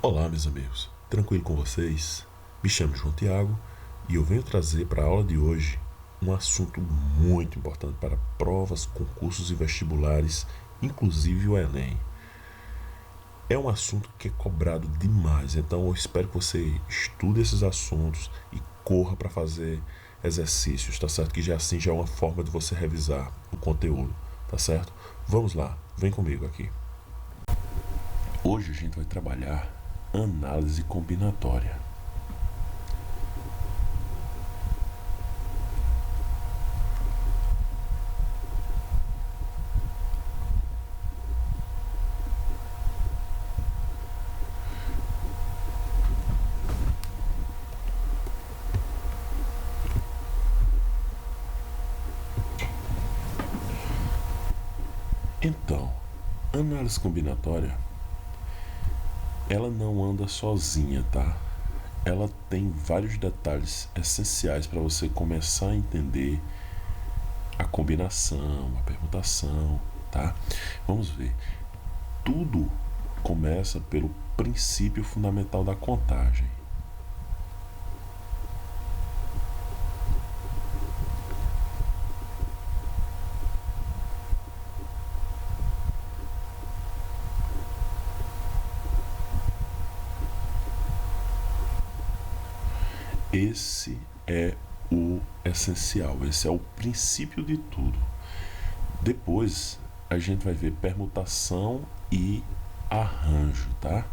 Olá, meus amigos, tranquilo com vocês? Me chamo João Tiago e eu venho trazer para a aula de hoje um assunto muito importante para provas, concursos e vestibulares, inclusive o Enem. É um assunto que é cobrado demais, então eu espero que você estude esses assuntos e corra para fazer exercícios, tá certo? Que já assim já é uma forma de você revisar o conteúdo, tá certo? Vamos lá, vem comigo aqui. Hoje a gente vai trabalhar análise combinatória. Então, análise combinatória, ela não anda sozinha, tá? Ela tem vários detalhes essenciais para você começar a entender a combinação, a permutação, tá? Vamos ver. Tudo começa pelo princípio fundamental da contagem. Esse é o essencial, esse é o princípio de tudo. Depois a gente vai ver permutação e arranjo, tá?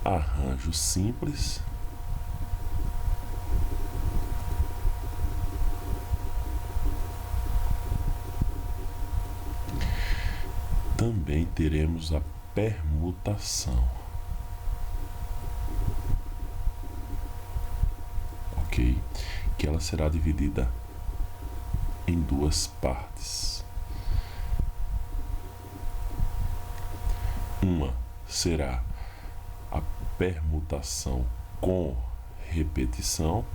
Arranjo simples, também teremos a permutação, ok? Que ela será dividida em duas partes. Uma será a permutação com repetição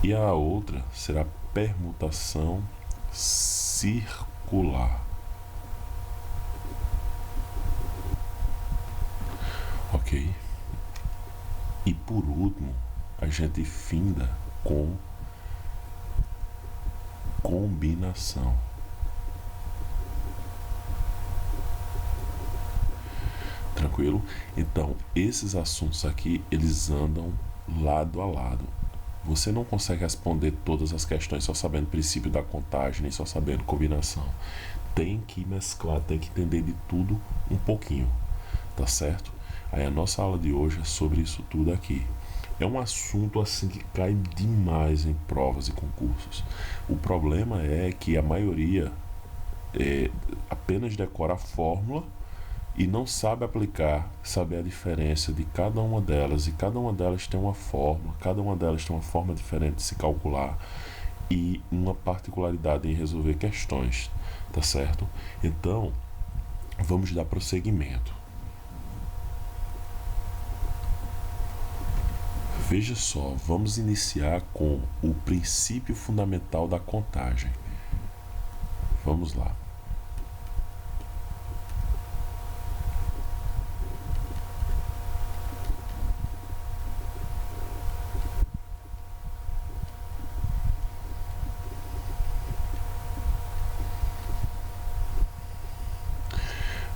e a outra será permutação circular. Ok? E por último, a gente finda com combinação. Tranquilo? Então, esses assuntos aqui, eles andam lado a lado. Você não consegue responder todas as questões só sabendo o princípio da contagem, nem só sabendo combinação. Tem que mesclar, tem que entender de tudo um pouquinho, tá certo? Aí a nossa aula de hoje é sobre isso tudo aqui. É um assunto assim que cai demais em provas e concursos. O problema é que a maioria apenas decora a fórmula e não sabe aplicar, saber a diferença de cada uma delas, e cada uma delas tem uma fórmula, cada uma delas tem uma forma diferente de se calcular e uma particularidade em resolver questões, tá certo? Então, vamos dar prosseguimento. Veja só, vamos iniciar com o princípio fundamental da contagem. Vamos lá.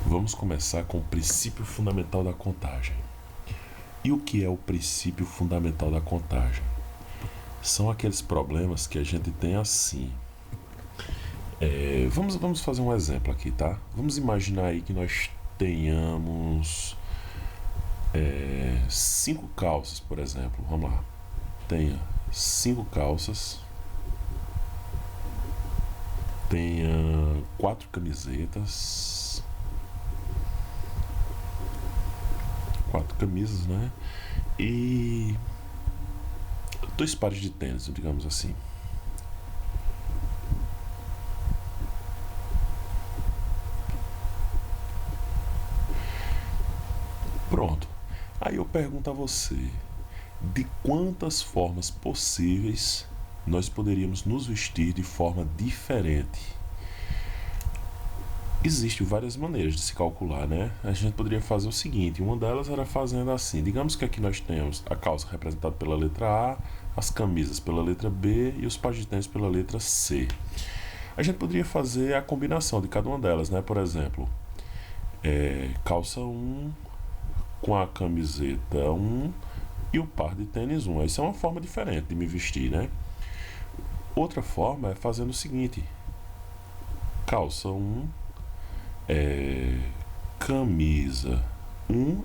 Vamos começar com o princípio fundamental da contagem. E o que é o princípio fundamental da contagem? São aqueles problemas que a gente tem assim. Vamos fazer um exemplo aqui, tá? Vamos imaginar aí que nós tenhamos 5 calças, por exemplo. Vamos lá. Tenha 5 calças. Tenha 4 camisetas. 4 camisas, né? E 2 pares de tênis, digamos assim. Pronto. Aí eu pergunto a você, de quantas formas possíveis nós poderíamos nos vestir de forma diferente? Existem várias maneiras de se calcular, né? A gente poderia fazer o seguinte, uma delas era fazendo assim, digamos que aqui nós temos a calça representada pela letra A, as camisas pela letra B e os pares de tênis pela letra C. A gente poderia fazer a combinação de cada uma delas, né? Por exemplo, calça 1 com a camiseta 1 e o par de tênis 1. Isso é uma forma diferente de me vestir, né? Outra forma é fazendo o seguinte, calça 1, camisa 1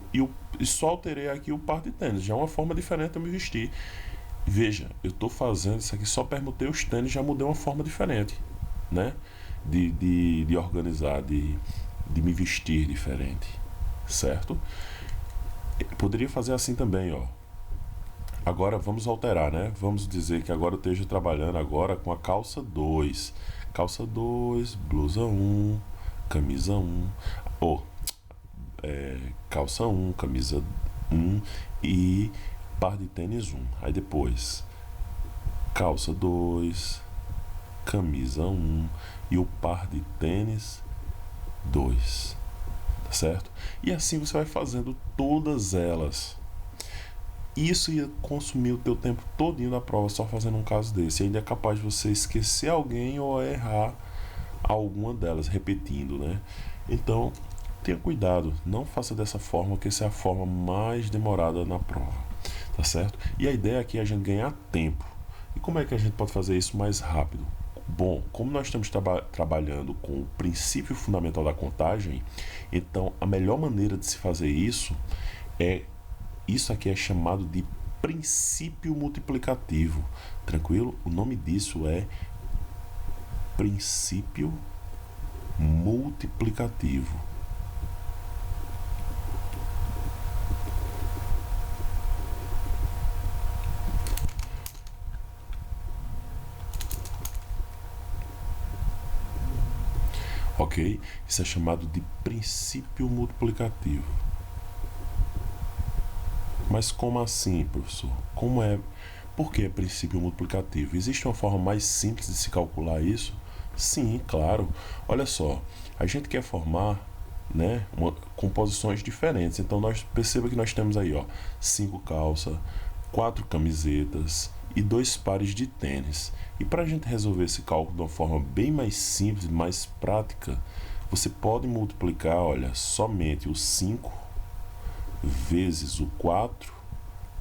e só alterei aqui o par de tênis. Já é uma forma diferente de eu me vestir. Veja, eu estou fazendo isso aqui, só permutei os tênis, já mudei uma forma diferente, né? De organizar, de me vestir diferente, certo? Poderia fazer assim também, ó. Agora vamos alterar, né? Vamos dizer que agora eu esteja trabalhando agora com a calça 2. Calça 2, blusa 1, camisa 1, calça 1, camisa 1 e par de tênis 1. Aí depois, calça 2, camisa 1 e o par de tênis 2. Tá certo? E assim você vai fazendo todas elas. Isso ia consumir o teu tempo todinho na prova só fazendo um caso desse. E ainda é capaz de você esquecer alguém ou errar alguma delas, repetindo, né? Então, tenha cuidado, não faça dessa forma, que essa é a forma mais demorada na prova, tá certo? E a ideia aqui é a gente ganhar tempo. E como é que a gente pode fazer isso mais rápido? Bom, como nós estamos trabalhando com o princípio fundamental da contagem, então a melhor maneira de se fazer isso aqui é chamado de princípio multiplicativo, tranquilo? O nome disso é princípio multiplicativo. Ok? Isso é chamado de princípio multiplicativo. Mas como assim, professor? Por que é princípio multiplicativo? Existe uma forma mais simples de se calcular isso? Sim, claro. Olha só, a gente quer formar, né, composições diferentes. Então perceba que nós temos aí, ó, 5 calças, 4 camisetas e 2 pares de tênis. E para a gente resolver esse cálculo de uma forma bem mais simples, mais prática, você pode multiplicar, olha, somente o 5 vezes o 4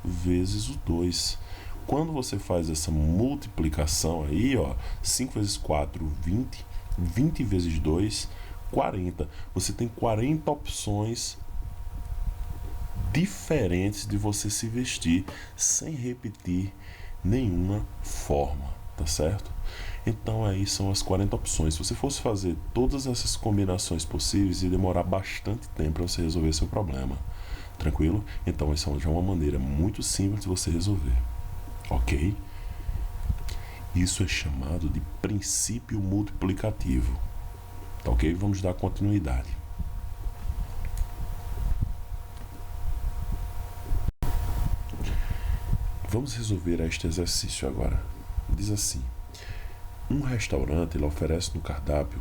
vezes o 2. Quando você faz essa multiplicação aí, ó, 5 vezes 4, 20, 20 vezes 2, 40. Você tem 40 opções diferentes de você se vestir sem repetir nenhuma forma, tá certo? Então aí são as 40 opções. Se você fosse fazer todas essas combinações possíveis, ia demorar bastante tempo para você resolver seu problema. Tranquilo? Então essa já é uma maneira muito simples de você resolver. Ok? Isso é chamado de princípio multiplicativo. Tá ok? Vamos dar continuidade. Vamos resolver este exercício agora. Diz assim: um restaurante ele oferece no cardápio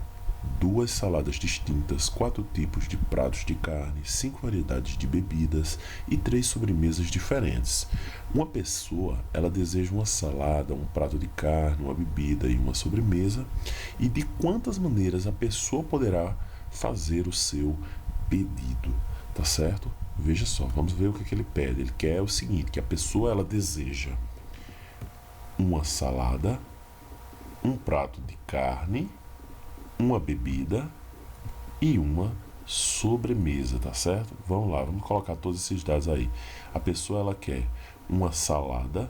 2 saladas distintas, 4 tipos de pratos de carne, 5 variedades de bebidas e 3 sobremesas diferentes. Uma pessoa, ela deseja uma salada, um prato de carne, uma bebida e uma sobremesa. E de quantas maneiras a pessoa poderá fazer o seu pedido, tá certo? Veja só, vamos ver o que ele pede. Ele quer o seguinte, que a pessoa ela deseja uma salada, um prato de carne, uma bebida e uma sobremesa, tá certo? Vamos lá, vamos colocar todos esses dados aí. A pessoa ela quer uma salada,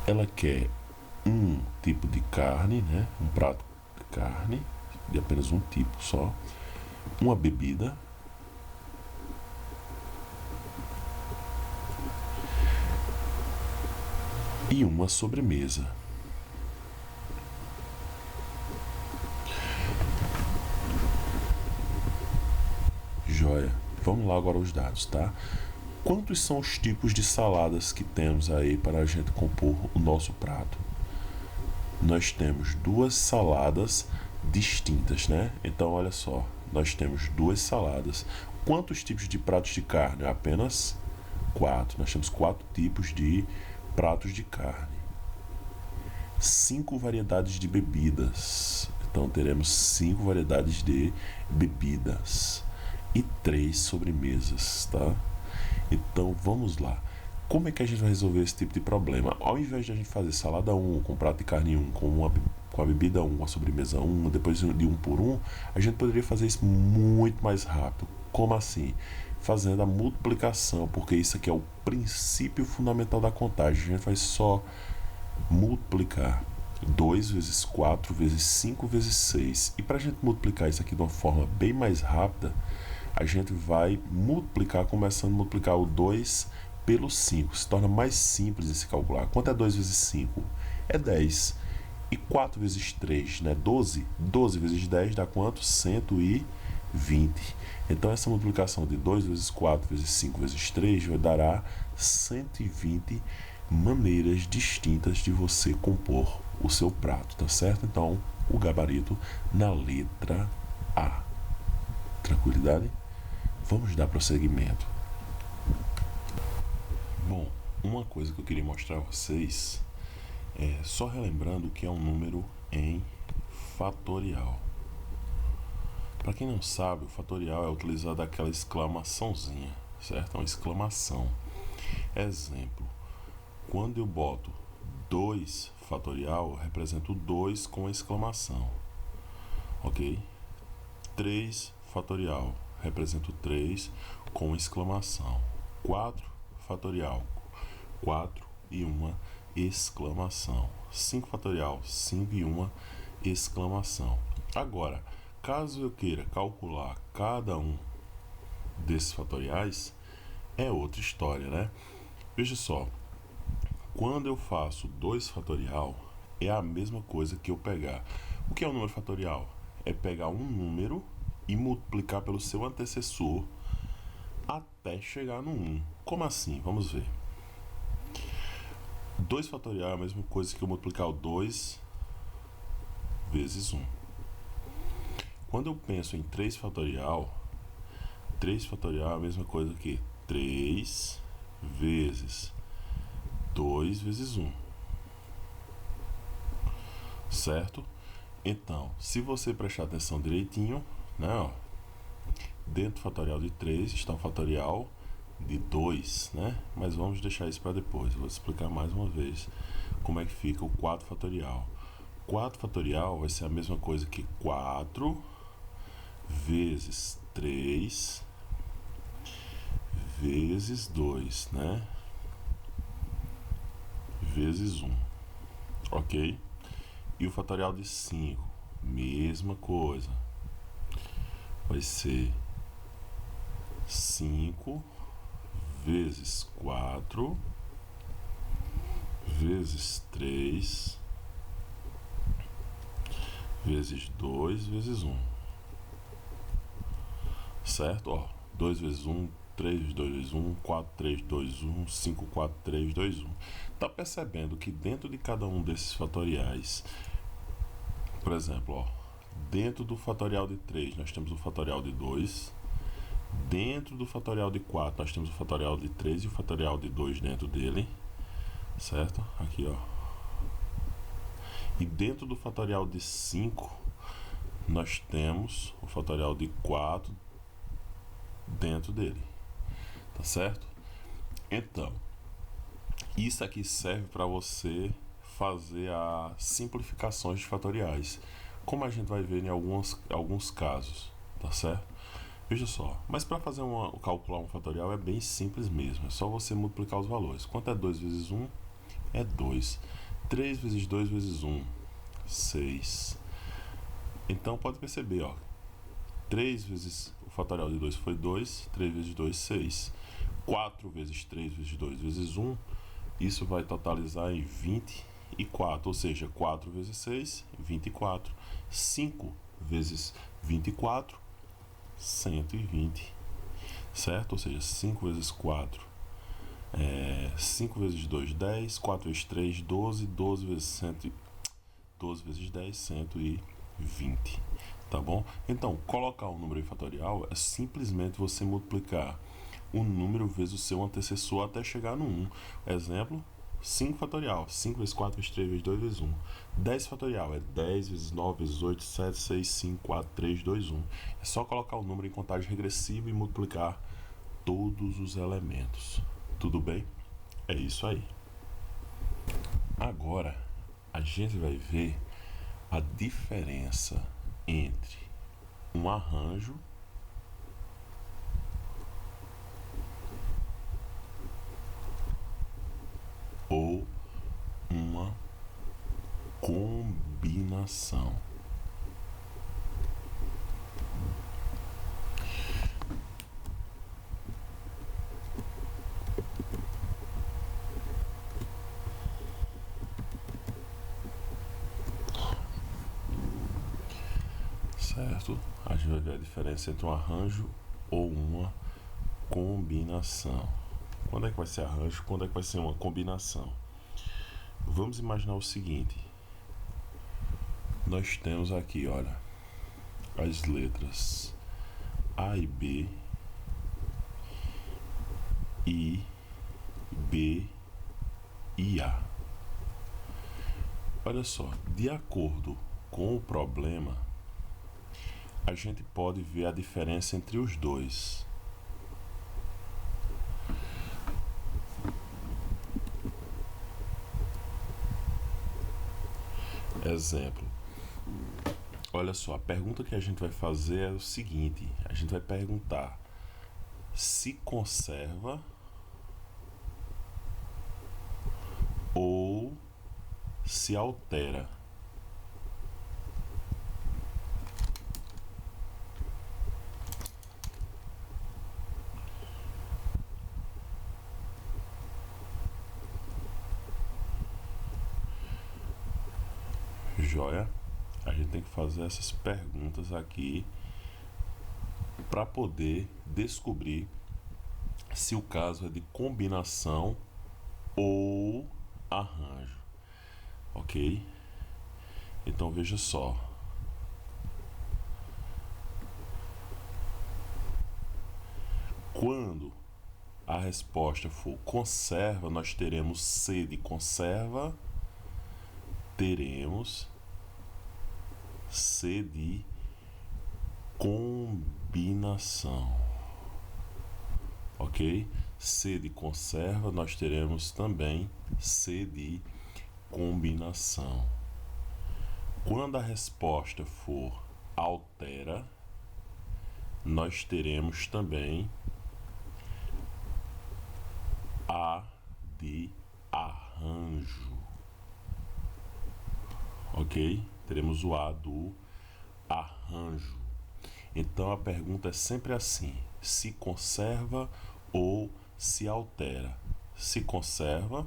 ela quer um tipo de carne, né? Um prato de carne, de apenas um tipo só, uma bebida e uma sobremesa. Joia. Vamos lá agora os dados, tá? Quantos são os tipos de saladas que temos aí para a gente compor o nosso prato? Nós temos 2 saladas distintas, né? Então, olha só, nós temos 2 saladas. Quantos tipos de pratos de carne? Apenas 4. Nós temos 4 tipos de pratos de carne. 5 variedades de bebidas. Então, teremos 5 variedades de bebidas. E 3 sobremesas, tá? Então, vamos lá. Como é que a gente vai resolver esse tipo de problema? Ao invés de a gente fazer salada 1, com prato de carne 1, com a bebida 1, com a sobremesa 1, depois de 1 por 1, a gente poderia fazer isso muito mais rápido. Como assim? Fazendo a multiplicação, porque isso aqui é o princípio fundamental da contagem. A gente vai só multiplicar 2 vezes 4 vezes 5 vezes 6. E para a gente multiplicar isso aqui de uma forma bem mais rápida, a gente vai multiplicar, começando a multiplicar o 2 pelo 5. Se torna mais simples de se calcular. Quanto é 2 vezes 5? É 10. E 4 vezes 3, né? 12. 12 vezes 10 dá quanto? 120. Então, essa multiplicação de 2 vezes 4 vezes 5 vezes 3 dará 120 maneiras distintas de você compor o seu prato, tá certo? Então, o gabarito na letra A. Tranquilidade? Vamos dar prosseguimento. Bom, uma coisa que eu queria mostrar a vocês é só relembrando que é um número em fatorial. Para quem não sabe, o fatorial é utilizado aquela exclamaçãozinha, certo? É uma exclamação. Exemplo, quando eu boto 2 fatorial, eu represento 2 com exclamação, ok? 3 fatorial, represento 3 com exclamação. 4 fatorial, 4 e uma exclamação. 5 fatorial, 5 e uma exclamação. Agora, caso eu queira calcular cada um desses fatoriais, é outra história, né? Veja só, quando eu faço 2 fatorial, é a mesma coisa que eu pegar. O que é um número fatorial? É pegar um número e multiplicar pelo seu antecessor até chegar no 1. Como assim? Vamos ver. 2 fatorial é a mesma coisa que eu multiplicar o 2 vezes 1. Quando eu penso em 3 fatorial, 3 fatorial é a mesma coisa que 3 vezes 2 vezes 1. Certo? Então, se você prestar atenção direitinho, né, ó, dentro do fatorial de 3 está o fatorial de 2, né? Mas vamos deixar isso para depois. Vou explicar mais uma vez como é que fica o 4 fatorial. 4 fatorial vai ser a mesma coisa que 4 vezes 3 vezes 2, né? Vezes 1, ok? E o fatorial de 5, mesma coisa. Vai ser 5 vezes 4 vezes 3 vezes 2 vezes 1. Certo? Ó, 2 vezes 1, 3 vezes 2 vezes 1, 4, 3, 2, 1, 5, 4, 3, 2, 1. Tá percebendo que dentro de cada um desses fatoriais, por exemplo, ó, dentro do fatorial de 3 nós temos o fatorial de 2, dentro do fatorial de 4 nós temos o fatorial de 3 e o fatorial de 2 dentro dele, certo? Aqui, ó. E dentro do fatorial de 5 nós temos o fatorial de 4 dentro dele, tá certo? Então, isso aqui serve para você fazer as simplificações de fatoriais, como a gente vai ver em alguns casos, tá certo? Veja só, mas para fazer calcular um fatorial é bem simples mesmo, é só você multiplicar os valores. Quanto é 2 vezes 1? É 2. 3 vezes 2 vezes 1? 6. Então pode perceber, ó, 3 vezes o fatorial de 2 foi 2, 3 vezes 2, 6. 4 vezes 3 vezes 2 vezes 1, isso vai totalizar em 24, ou seja, 4 vezes 6, 24. 5 vezes 24, 120, certo? Ou seja, 5 vezes 4, 5 vezes 2, 10, 4 vezes 3, 12, 12 vezes 10, 120. 20. Tá bom? Então, colocar um número em fatorial é simplesmente você multiplicar o número vezes o seu antecessor até chegar no 1. Exemplo, 5 fatorial, 5 vezes 4 vezes 3 vezes 2 vezes 1. 10 fatorial é 10 vezes 9 vezes 8, 7, 6, 5, 4, 3, 2, 1. É só colocar o número em contagem regressiva e multiplicar todos os elementos. Tudo bem? É isso aí. Agora, a gente vai ver a diferença entre um arranjo ou uma combinação. Certo? A gente vai ver a diferença entre um arranjo ou uma combinação. Quando é que vai ser arranjo? Quando é que vai ser uma combinação? Vamos imaginar o seguinte. Nós temos aqui, olha, as letras A e B, I, B e A. Olha só, de acordo com o problema, a gente pode ver a diferença entre os dois. Exemplo. Olha só, a pergunta que a gente vai fazer é o seguinte: a gente vai perguntar se conserva ou se altera. Joia? A gente tem que fazer essas perguntas aqui para poder descobrir se o caso é de combinação ou arranjo, ok? Então veja só. Quando a resposta for conserva, nós teremos C de conserva, teremos C de combinação, ok? C de conserva, nós teremos também C de combinação. Quando a resposta for altera, nós teremos também A de arranjo, ok? Teremos o A do arranjo. Então a pergunta é sempre assim: se conserva ou se altera. Se conserva,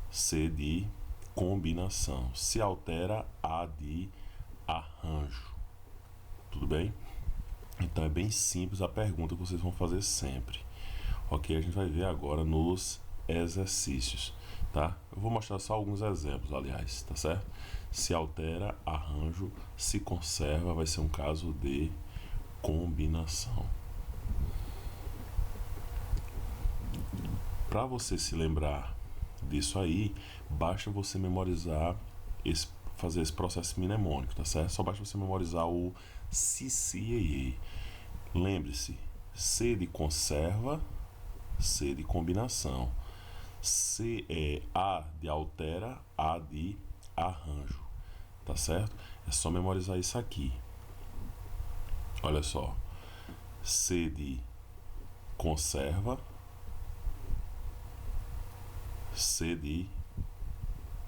C de combinação. Se altera, A de arranjo. Tudo bem? Então é bem simples a pergunta que vocês vão fazer sempre. Ok, a gente vai ver agora nos exercícios, tá? Eu vou mostrar só alguns exemplos, aliás, tá certo? Se altera, arranjo, se conserva, vai ser um caso de combinação. Para você se lembrar disso aí, basta você memorizar, fazer esse processo mnemônico, tá certo? Só basta você memorizar o CCAA. Lembre-se, C de conserva, C de combinação, C é A de altera, A de arranjo, tá certo? É só memorizar isso aqui. Olha só, C de conserva, C de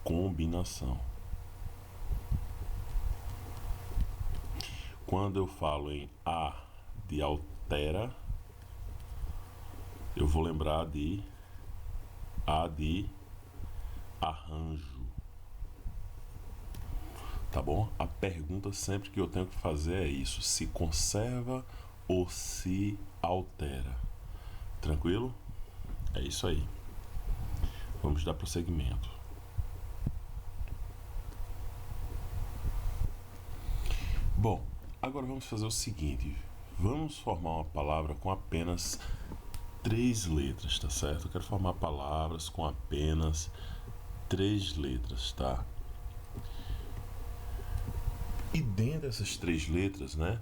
combinação. Quando eu falo em A de altera, eu vou lembrar de A de arranjo. Tá bom? A pergunta sempre que eu tenho que fazer é isso: se conserva ou se altera. Tranquilo? É isso aí. Vamos dar prosseguimento. Bom, agora vamos fazer o seguinte. Vamos formar uma palavra com apenas 3 letras, tá certo? Eu quero formar palavras com apenas 3 letras, tá? E dentro dessas 3 letras, né,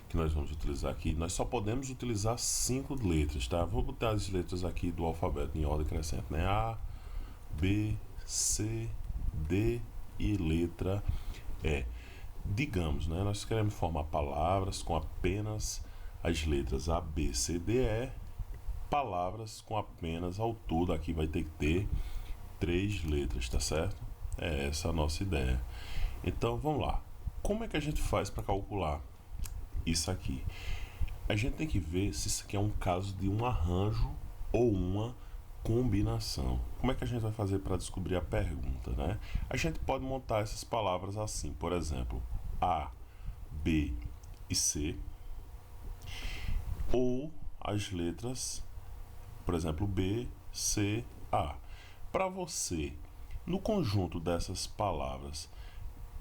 que nós vamos utilizar aqui, nós só podemos utilizar 5 letras, tá? Vou botar as letras aqui do alfabeto em ordem crescente, né? A, B, C, D e letra E. Digamos, né, nós queremos formar palavras com apenas as letras A, B, C, D, E, palavras com apenas, ao todo aqui vai ter que ter 3 letras, tá certo? É essa a nossa ideia. Então vamos lá. Como é que a gente faz para calcular isso aqui? A gente tem que ver se isso aqui é um caso de um arranjo ou uma combinação. Como é que a gente vai fazer para descobrir a pergunta, né? A gente pode montar essas palavras assim, por exemplo, A, B e C, ou as letras, por exemplo, B, C, A. Para você, no conjunto dessas palavras,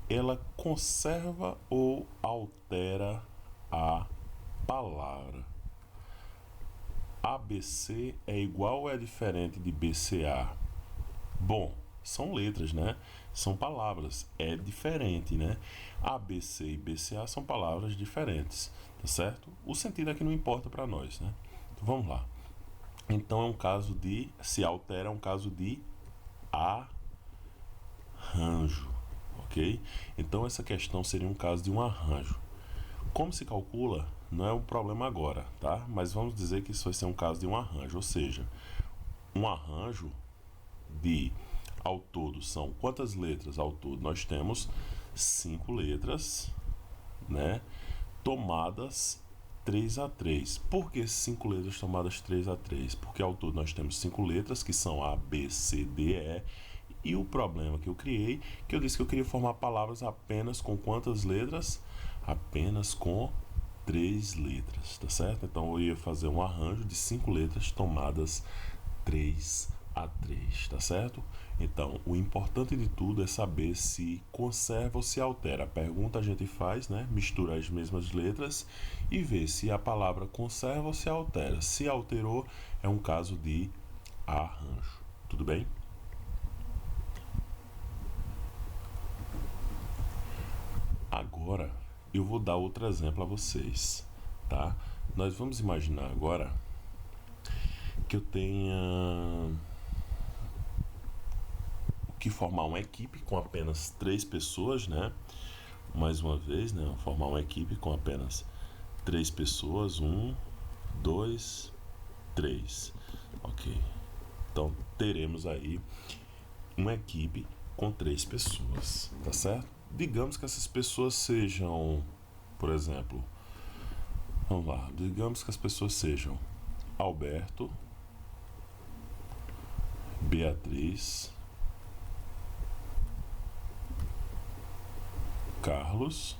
ela conserva ou altera a palavra? ABC é igual ou é diferente de BCA? Bom, são letras, né? São palavras, é diferente, né? ABC e BCA são palavras diferentes, tá certo? O sentido aqui não importa para nós, né? Então, vamos lá. Então é um caso de, se altera, é um caso de arranjo, ok? Então essa questão seria um caso de um arranjo. Como se calcula, não é um problema agora, tá? Mas vamos dizer que isso vai ser um caso de um arranjo, ou seja, um arranjo de, ao todo, são quantas letras ao todo? Nós temos 5 letras, né? Tomadas 3 a 3. Por que 5 letras tomadas 3 a 3? Porque ao todo nós temos 5 letras, que são A, B, C, D, E. E o problema que eu criei, que eu disse que eu queria formar palavras apenas com quantas letras? Apenas com 3 letras, tá certo? Então eu ia fazer um arranjo de 5 letras tomadas 3 a 3, tá certo? Então o importante de tudo é saber se conserva ou se altera. A pergunta a gente faz, né? Mistura as mesmas letras e vê se a palavra conserva ou se altera. Se alterou, é um caso de arranjo. Tudo bem? Agora eu vou dar outro exemplo a vocês, tá? Nós vamos imaginar agora que eu tenha que formar uma equipe com apenas 3 pessoas, né? Mais uma vez, né? Formar uma equipe com apenas 3 pessoas. 1, 2, 3. Ok. Então teremos aí uma equipe com 3 pessoas, tá certo? Digamos que essas pessoas sejam, por exemplo, vamos lá, digamos que as pessoas sejam Alberto, Beatriz, Carlos,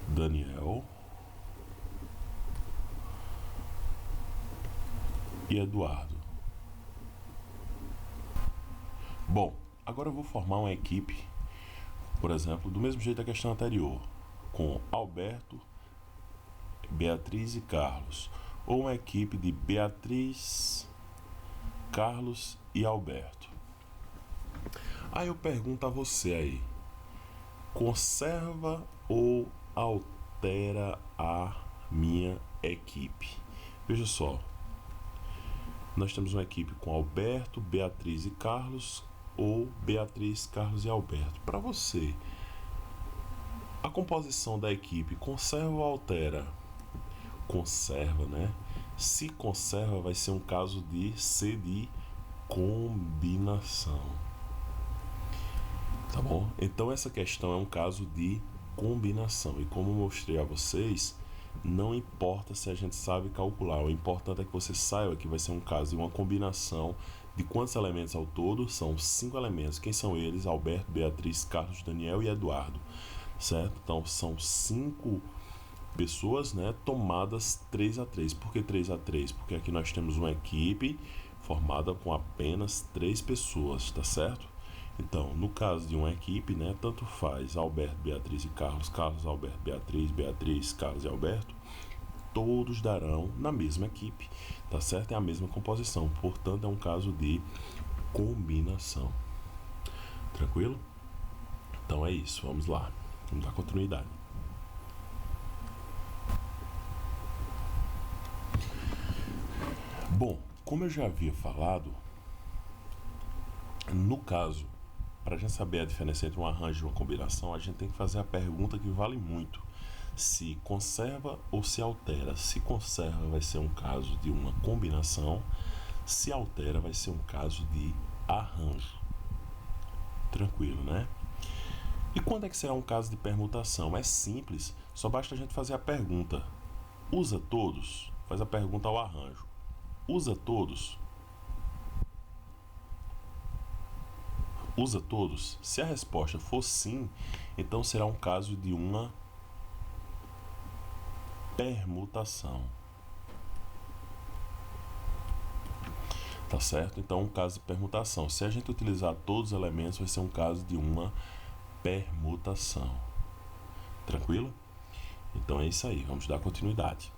Daniel e Eduardo. Bom, agora eu vou formar uma equipe, por exemplo, do mesmo jeito da questão anterior, com Alberto, Beatriz e Carlos, ou uma equipe de Beatriz, Carlos e Alberto. Aí eu pergunto a você aí, conserva ou altera a minha equipe? Veja só, nós temos uma equipe com Alberto, Beatriz e Carlos, ou Beatriz, Carlos e Alberto. Para você, a composição da equipe conserva ou altera? Conserva, né? Se conserva, vai ser um caso de C de combinação. Tá bom? Então essa questão é um caso de combinação. E como eu mostrei a vocês, não importa se a gente sabe calcular, o importante é que você saiba que vai ser um caso de uma combinação de quantos elementos ao todo? São 5 elementos. Quem são eles? Alberto, Beatriz, Carlos, Daniel e Eduardo, certo? Então são 5 pessoas, né, tomadas 3 a 3. Por que 3 a 3? Porque aqui nós temos uma equipe formada com apenas 3 pessoas, tá certo? Então, no caso de uma equipe, né, tanto faz Alberto, Beatriz e Carlos, Carlos, Alberto, Beatriz, Beatriz, Carlos e Alberto, todos darão na mesma equipe, tá certo? É a mesma composição, portanto é um caso de combinação. Tranquilo? Então é isso, vamos lá, vamos dar continuidade. Bom, como eu já havia falado, no caso, para a gente saber a diferença entre um arranjo e uma combinação, a gente tem que fazer a pergunta que vale muito: se conserva ou se altera. Se conserva vai ser um caso de uma combinação, se altera vai ser um caso de arranjo. Tranquilo, né? E quando é que será um caso de permutação? É simples, só basta a gente fazer a pergunta: usa todos? Faz a pergunta ao arranjo: usa todos? Usa todos? Se a resposta for sim, então será um caso de uma permutação. Tá certo? Então, um caso de permutação. Se a gente utilizar todos os elementos, vai ser um caso de uma permutação. Tranquilo? Então é isso aí, vamos dar continuidade.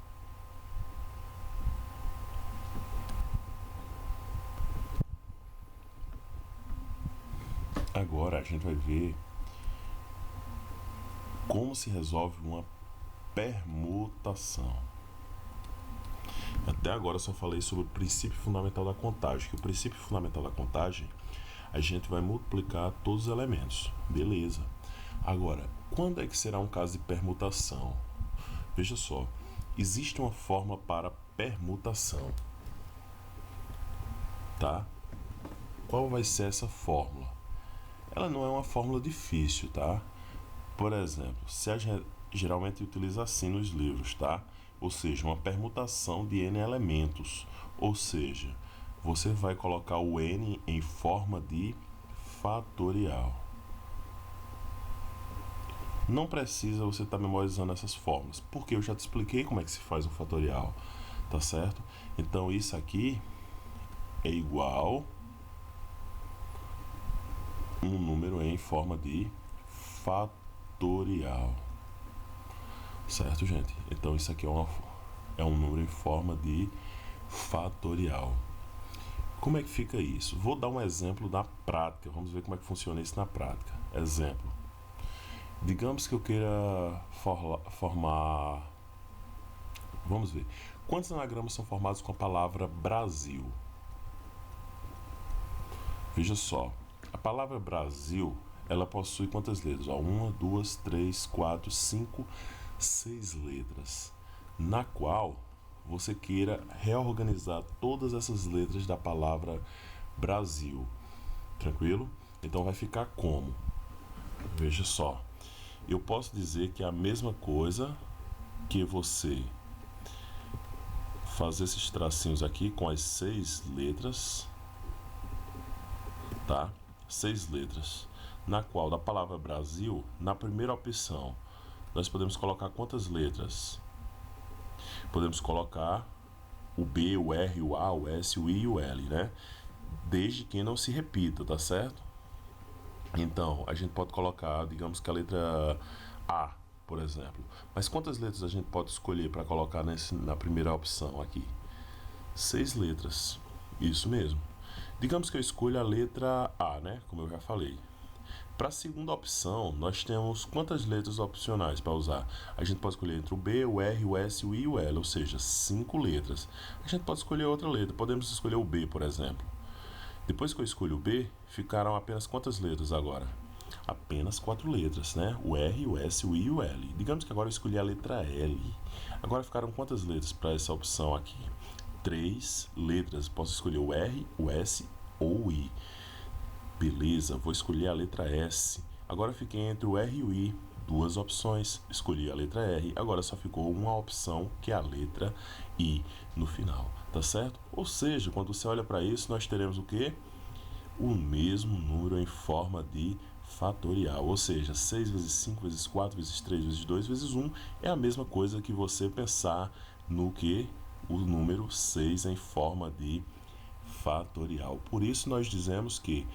Agora a gente vai ver como se resolve uma permutação. Até agora eu só falei sobre o princípio fundamental da contagem, que o princípio fundamental da contagem, a gente vai multiplicar todos os elementos, beleza. Agora, quando é que será um caso de permutação? Veja só, existe uma forma para permutação, tá? Qual vai ser essa fórmula? Ela não é uma fórmula difícil, tá? Por exemplo, se a gente geralmente utiliza assim nos livros, tá? Ou seja, uma permutação de n elementos, ou seja, você vai colocar o n em forma de fatorial. Não precisa você estar memorizando essas fórmulas, porque eu já te expliquei como é que se faz um fatorial, tá certo? Então isso aqui é igual um número em forma de fatorial, certo, gente? Então isso aqui é um número em forma de fatorial. Como é que fica isso? Vou dar um exemplo na prática, vamos ver como é que funciona isso na prática. Exemplo: digamos que eu queira formar, vamos ver, quantos anagramas são formados com a palavra Brasil? Veja só, a palavra Brasil, ela possui quantas letras? 1, 2, 3, 4, 5, 6 letras, na qual você queira reorganizar todas essas letras da palavra Brasil. Tranquilo? Então vai ficar como? Veja só, eu posso dizer que é a mesma coisa que você fazer esses tracinhos aqui com as 6 letras, tá? 6 letras, na qual da palavra Brasil, na primeira opção, nós podemos colocar quantas letras? Podemos colocar o B, o R, o A, o S, o I e o L, né? Desde que não se repita, tá certo? Então, a gente pode colocar, digamos que a letra A, por exemplo. Mas quantas letras a gente pode escolher para colocar na primeira opção aqui? 6 letras, isso mesmo. Digamos que eu escolha a letra A, né? Como eu já falei. Para a segunda opção, nós temos quantas letras opcionais para usar? A gente pode escolher entre o B, o R, o S, o I e o L, ou seja, 5 letras. A gente pode escolher outra letra, podemos escolher o B, por exemplo. Depois que eu escolho o B, ficaram apenas quantas letras agora? Apenas 4 letras, né? O R, o S, o I e o L. Digamos que agora eu escolhi a letra L. Agora ficaram quantas letras para essa opção aqui? 3 letras. Posso escolher o R, o S ou o I. Beleza, vou escolher a letra S. Agora fiquei entre o R e o I. 2 opções. Escolhi a letra R. Agora só ficou uma opção, que é a letra I no final. Tá certo? Ou seja, quando você olha para isso, nós teremos o quê? O mesmo número em forma de fatorial. Ou seja, 6 vezes 5 vezes 4 vezes 3 vezes 2 vezes 1 é a mesma coisa que você pensar no que o número 6 em forma de fatorial. Por isso nós dizemos que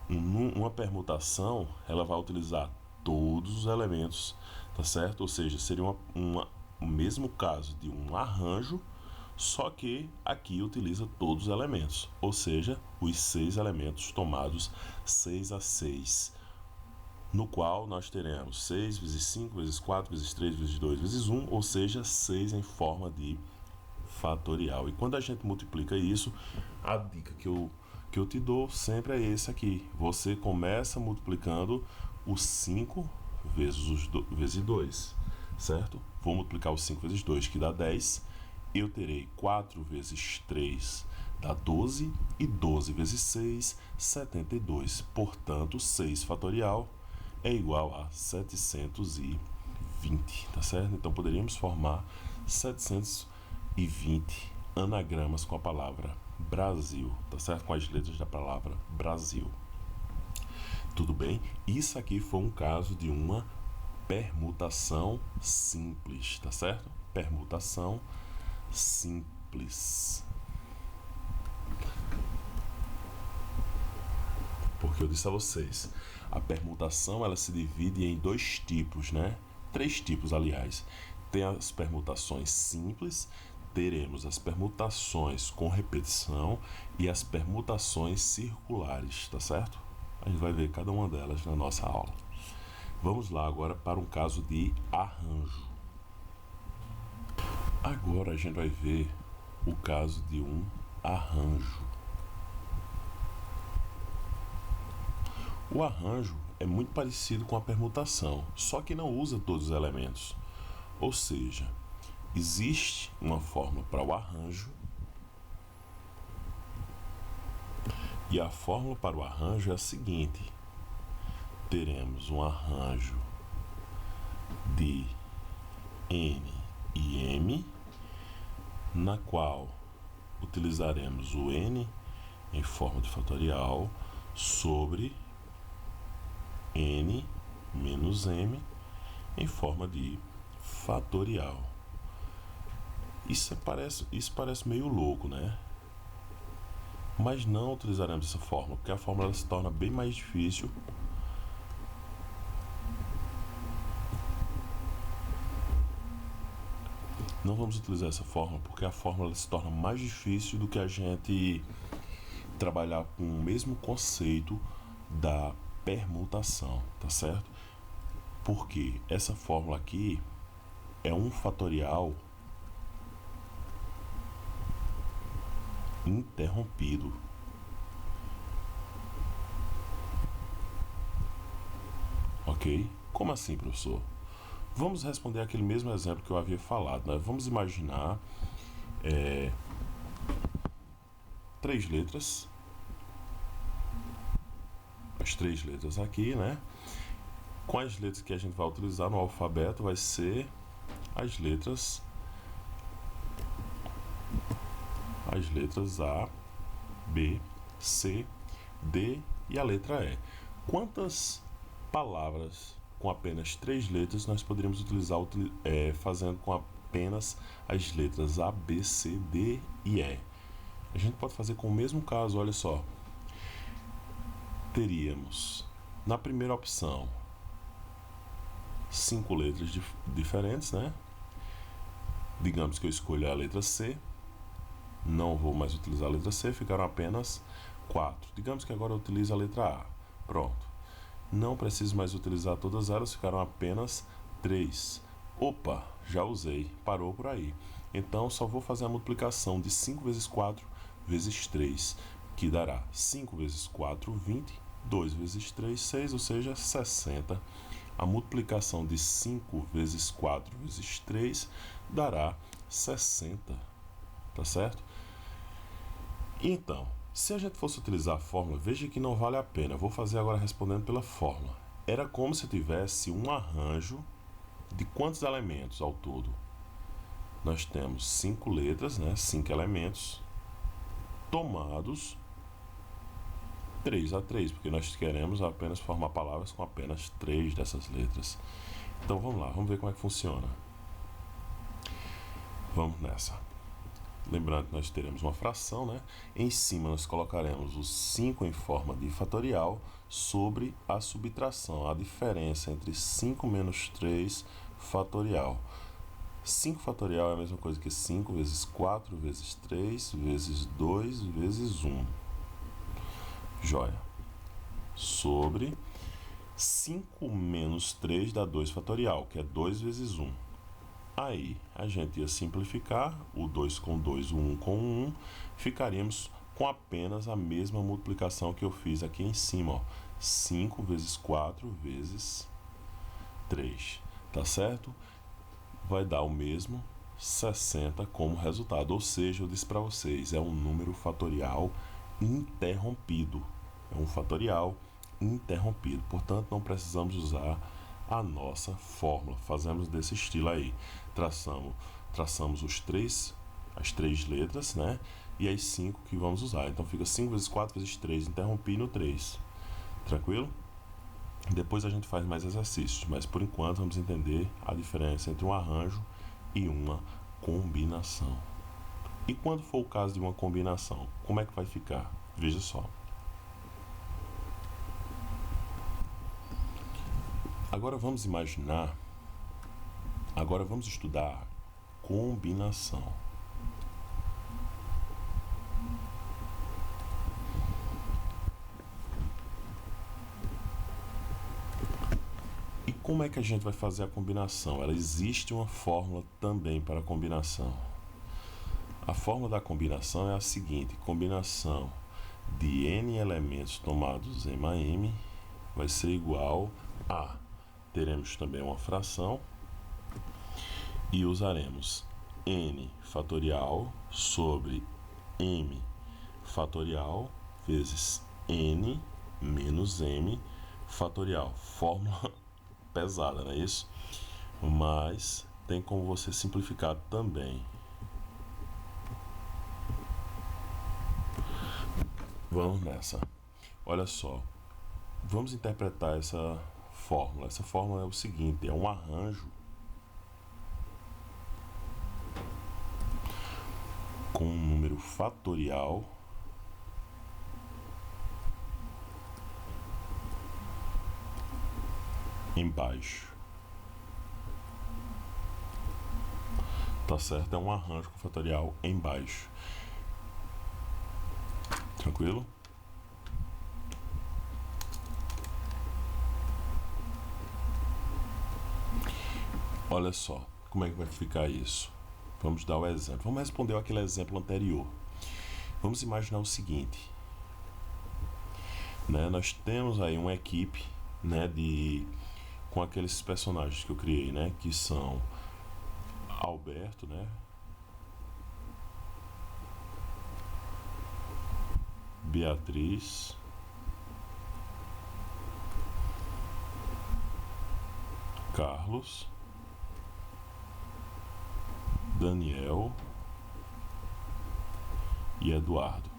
uma permutação, ela vai utilizar todos os elementos, tá certo? Ou seja, seria o mesmo caso de um arranjo, só que aqui utiliza todos os elementos, ou seja, os 6 elementos tomados 6 a 6, no qual nós teremos 6 vezes 5 vezes 4 vezes 3 vezes 2 vezes 1, ou seja, 6 em forma de fatorial. E quando a gente multiplica isso, a dica que eu te dou sempre é esse aqui. Você começa multiplicando o 5 vezes 2, certo? Vou multiplicar o 5 vezes 2, que dá 10. Eu terei 4 vezes 3 dá 12, e 12 vezes 6, 72. Portanto, 6 fatorial é igual a 720, tá certo? Então, poderíamos formar 720 anagramas com a palavra Brasil, tá certo? Com as letras da palavra Brasil. Tudo bem? Isso aqui foi um caso de uma permutação simples, tá certo? Permutação simples. Porque eu disse a vocês, a permutação ela se divide em 2 tipos, né? 3 tipos, aliás. Tem as permutações simples, teremos as permutações com repetição e as permutações circulares, tá certo? A gente vai ver cada uma delas na nossa aula. Vamos lá agora para um caso de arranjo. Agora a gente vai ver o caso de um arranjo. O arranjo é muito parecido com a permutação, só que não usa todos os elementos. Ou seja, existe uma fórmula para o arranjo, e a fórmula para o arranjo é a seguinte: teremos um arranjo de N e M, na qual utilizaremos o N em forma de fatorial sobre N menos M em forma de fatorial. Isso parece meio louco, né? Mas não utilizaremos essa fórmula, porque a fórmula ela se torna bem mais difícil. Não vamos utilizar essa fórmula, porque a fórmula ela se torna mais difícil do que a gente trabalhar com o mesmo conceito da permutação, tá certo? Porque essa fórmula aqui é um fatorial interrompido. Ok? Como assim, professor? Vamos responder aquele mesmo exemplo que eu havia falado, né? Vamos imaginar 3 letras. As 3 letras aqui, né? Com as letras que a gente vai utilizar no alfabeto vai ser as letras A, B, C, D e a letra E. Quantas palavras com apenas 3 letras nós poderíamos utilizar fazendo com apenas as letras A, B, C, D e E? A gente pode fazer com o mesmo caso, olha só. Teríamos na primeira opção 5 letras diferentes, né? Digamos que eu escolho a letra C, não vou mais utilizar a letra C, ficaram apenas 4. Digamos que agora eu utilizo a letra A. Pronto. Não preciso mais utilizar todas elas, ficaram apenas 3. Opa, já usei, parou por aí. Então só vou fazer a multiplicação de 5 vezes 4 vezes 3, que dará 5 vezes 4, 20. 2 vezes 3, 6, ou seja, 60. A multiplicação de 5 vezes 4 vezes 3 dará 60, tá certo? Então, se a gente fosse utilizar a fórmula, veja que não vale a pena. Eu vou fazer agora respondendo pela fórmula. Era como se tivesse um arranjo de quantos elementos ao todo? Nós temos 5 letras, né? 5 elementos tomados 3 a 3, porque nós queremos apenas formar palavras com apenas 3 dessas letras. Então vamos lá, vamos ver como é que funciona. Vamos nessa. Lembrando que nós teremos uma fração, né? Em cima nós colocaremos o 5 em forma de fatorial sobre a subtração, a diferença entre 5 menos 3 fatorial. 5 fatorial é a mesma coisa que 5 vezes 4 vezes 3 vezes 2 vezes 1. Joia. Sobre 5 menos 3 dá 2 fatorial, que é 2 vezes 1. Aí a gente ia simplificar o 2 com 2, o 1 com 1, ficaríamos com apenas a mesma multiplicação que eu fiz aqui em cima, ó. 5 vezes 4 vezes 3, tá certo? Vai dar o mesmo 60 como resultado, ou seja, eu disse para vocês, é um número fatorial interrompido, é um fatorial interrompido, portanto não precisamos usar a nossa fórmula, fazemos desse estilo aí, traçamos as três letras, né, e as 5 que vamos usar, então fica 5 vezes 4 vezes 3, interrompi no 3, tranquilo? Depois a gente faz mais exercícios, mas por enquanto vamos entender a diferença entre um arranjo e uma combinação. E quando for o caso de uma combinação, como é que vai ficar? Veja só. Agora vamos estudar combinação. E como é que a gente vai fazer a combinação? Existe uma fórmula também para a combinação. A fórmula da combinação é a seguinte: combinação de n elementos tomados m a m vai ser igual a, teremos também uma fração e usaremos n fatorial sobre m fatorial vezes n menos m fatorial. Fórmula pesada, não é isso? Mas tem como você simplificar também. Vamos nessa. Olha só. Vamos interpretar essa fórmula. Essa fórmula é o seguinte, é um arranjo com um número fatorial embaixo. Tá certo? É um arranjo com fatorial embaixo. Tranquilo? Olha só, como é que vai ficar isso? Vamos dar o exemplo. Vamos responder aquele exemplo anterior. Vamos imaginar o seguinte, né? Nós temos aí uma equipe, né, com aqueles personagens que eu criei, né, que são Alberto, né, Beatriz, Carlos, Daniel e Eduardo.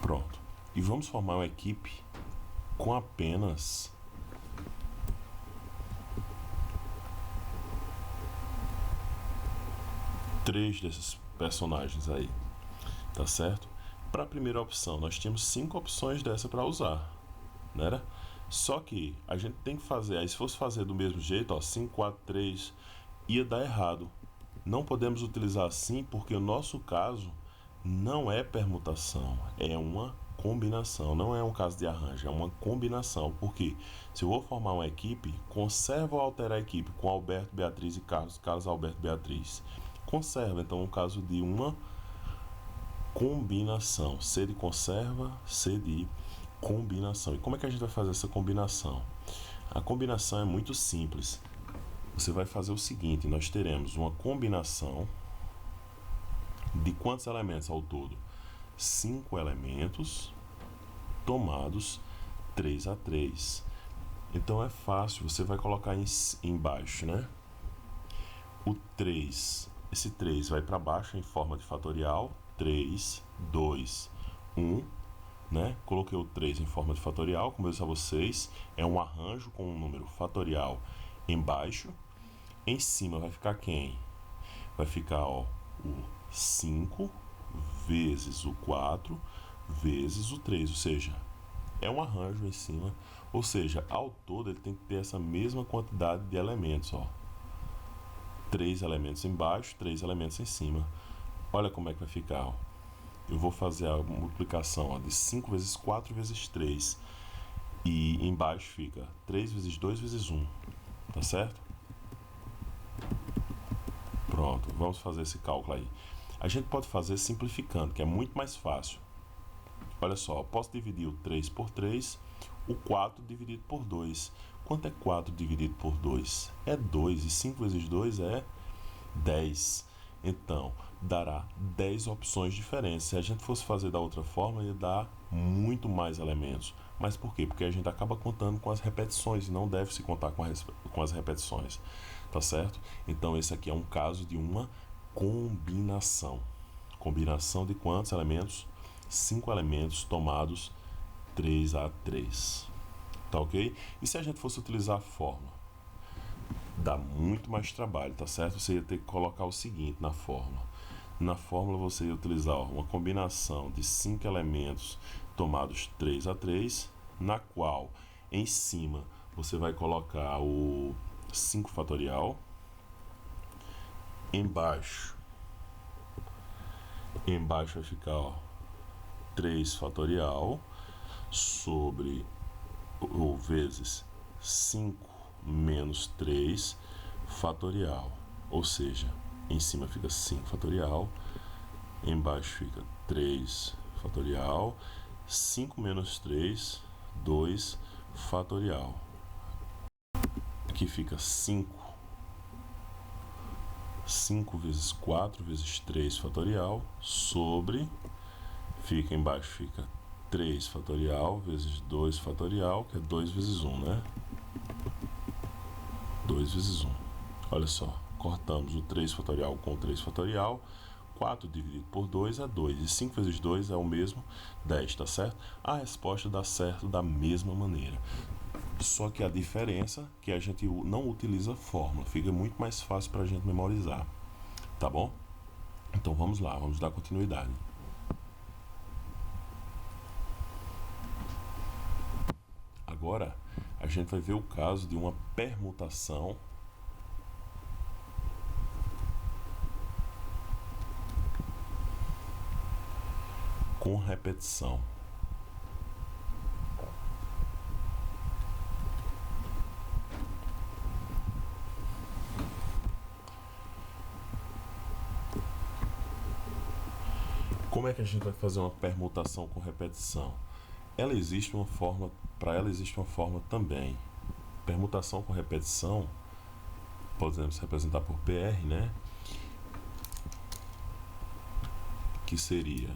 Pronto. E vamos formar uma equipe com apenas três desses personagens aí, tá certo? Para a primeira opção, nós tínhamos 5 opções dessa para usar, né? Só que a gente tem que fazer, aí se fosse fazer do mesmo jeito, ó, 5, 4, 3, ia dar errado. Não podemos utilizar assim porque o nosso caso não é permutação, é uma combinação, não é um caso de arranjo, é uma combinação. Porque se eu vou formar uma equipe, conserva ou altera a equipe com Alberto, Beatriz e Carlos, Carlos, Alberto, Beatriz. Conserva, então, no caso de uma combinação, C de conserva, C de combinação. E como é que a gente vai fazer essa combinação? A combinação é muito simples. Você vai fazer o seguinte, nós teremos uma combinação de quantos elementos ao todo? 5 elementos tomados 3 a 3. Então é fácil, você vai colocar embaixo, né? O 3, esse 3 vai para baixo em forma de fatorial, 3, 2, 1, né? Coloquei o 3 em forma de fatorial, como eu disse a vocês, é um arranjo com um número fatorial embaixo. Em cima vai ficar quem? Vai ficar, ó, o 5 vezes o 4 vezes o 3, ou seja, é um arranjo em cima, ou seja, ao todo ele tem que ter essa mesma quantidade de elementos, ó. 3 elementos embaixo, 3 elementos em cima. Olha como é que vai ficar, ó. Eu vou fazer a multiplicação, ó, de 5 vezes 4 vezes 3. E embaixo fica 3 vezes 2 vezes 1. Tá certo? Pronto, vamos fazer esse cálculo aí. A gente pode fazer simplificando, que é muito mais fácil. Olha só, eu posso dividir o 3 por 3, o 4 dividido por 2. Quanto é 4 dividido por 2? É 2, e 5 vezes 2 é 10. Então, dará 10 opções diferentes. Se a gente fosse fazer da outra forma, ia dar muito mais elementos. Mas por quê? Porque a gente acaba contando com as repetições e não deve se contar com as repetições. Tá certo? Então, esse aqui é um caso de uma combinação. Combinação de quantos elementos? 5 elementos tomados 3 a 3. Tá ok? E se a gente fosse utilizar a fórmula? Dá muito mais trabalho, tá certo? Você ia ter que colocar o seguinte na fórmula. Na fórmula você ia utilizar, ó, uma combinação de 5 elementos tomados 3 a 3, na qual em cima você vai colocar o 5 fatorial. Embaixo vai ficar, ó, 3 fatorial sobre ou vezes 5 menos 3 fatorial, ou seja, em cima fica 5 fatorial, embaixo fica 3 fatorial, 5 menos 3, 2 fatorial. Aqui fica 5 vezes 4 vezes 3 fatorial sobre, fica embaixo, fica 3 fatorial vezes 2 fatorial, que é 2 vezes 1, né? 2 vezes 1. Olha só, cortamos o 3 fatorial com o 3 fatorial. 4 dividido por 2 é 2. E 5 vezes 2 é o mesmo, 10, tá certo? A resposta dá certo da mesma maneira. Só que a diferença é que a gente não utiliza fórmula. Fica muito mais fácil para a gente memorizar. Tá bom? Então vamos lá, vamos dar continuidade. Agora, a gente vai ver o caso de uma permutação com repetição. Como é que a gente vai fazer uma permutação com repetição? Ela existe uma forma, para ela existe uma forma também. Permutação com repetição, podemos representar por PR, né? Que seria